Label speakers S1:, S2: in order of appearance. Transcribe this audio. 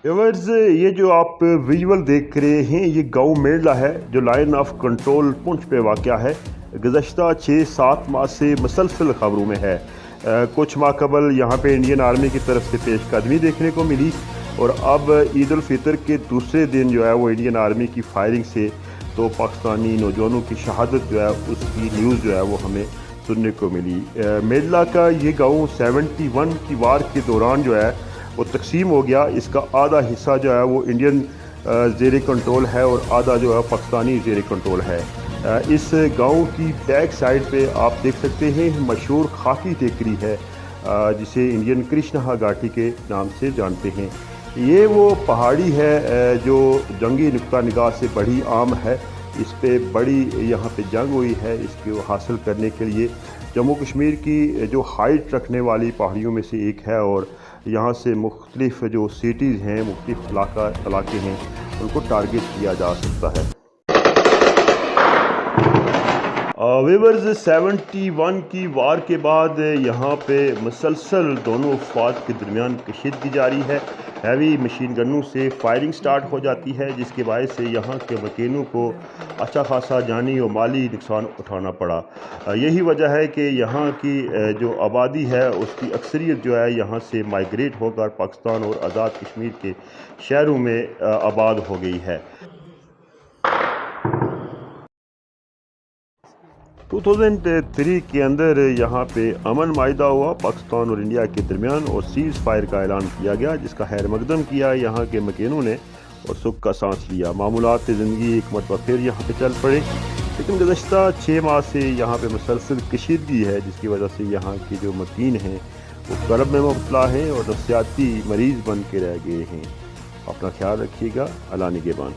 S1: Viewers, ये जो आप विजुअल देख रहे हैं ये गांव मेडला है जो लाइन ऑफ कंट्रोल पुंछ पे वाक़या है। गुज़श्ता 6-7 माह से मुसलसल खबरों में है। कुछ माह कबल यहाँ पे इंडियन आर्मी की तरफ से पेशकदमी देखने को मिली और अब ईद उल फितर के दूसरे दिन जो है वो इंडियन आर्मी की फायरिंग से दो पाकिस्तानी नौजवानों की शहादत जो है उसकी न्यूज़ जो है वो हमें सुनने को मिली। मेडला का ये गाँव 71 की वार के दौरान जो है वो तकसीम हो गया। इसका आधा हिस्सा जो है वो इंडियन ज़ेर कंट्रोल है और आधा जो है पाकिस्तानी ज़ेर कंट्रोल है। इस गांव की बैक साइड पे आप देख सकते हैं मशहूर खाकी टेकरी है जिसे इंडियन कृष्णा घाटी के नाम से जानते हैं। ये वो पहाड़ी है जो जंगी नुक्ता निगाह से बड़ी आम है। इस पे बड़ी यहाँ पे जंग हुई है। इसको हासिल करने के लिए जम्मू कश्मीर की जो हाइट रखने वाली पहाड़ियों में से एक है और यहाँ से मुख्तलिफ जो सिटीज़ हैं, मुख्तलिफ इलाके हैं, उनको टारगेट किया जा सकता है। व्यूअर्स, 71 की वार के बाद यहाँ पे मुसलसल दोनों अफवाज के दरमियान कशीदगी जारी है। हैवी मशीन गनों से फायरिंग स्टार्ट हो जाती है जिसके बायस से यहाँ के मकीनों को अच्छा खासा जानी और माली नुकसान उठाना पड़ा। यही वजह है कि यहाँ की जो आबादी है उसकी अक्सरियत जो है यहाँ से माइग्रेट होकर पाकिस्तान और आज़ाद कश्मीर के शहरों में आबाद हो गई है। 2003 के अंदर यहाँ पे अमन माहिदा हुआ पाकिस्तान और इंडिया के दरमियान और सीज़ फायर का ऐलान किया गया जिसका खैर मकदम किया यहाँ के मकीनों ने और सुख का सांस लिया। मामूलात ज़िंदगी एक मरतबा फिर यहाँ पे चल पड़े, लेकिन गुज़श्ता 6 माह से यहाँ पे मुसलसल कशीदगी है जिसकी वजह से यहाँ के जो मकीन हैं वो कर्ब में मुब्तला हैं और नफसियाती मरीज़ बन के रह गए हैं। अपना ख्याल रखिएगा। अल्लाह निगहबान।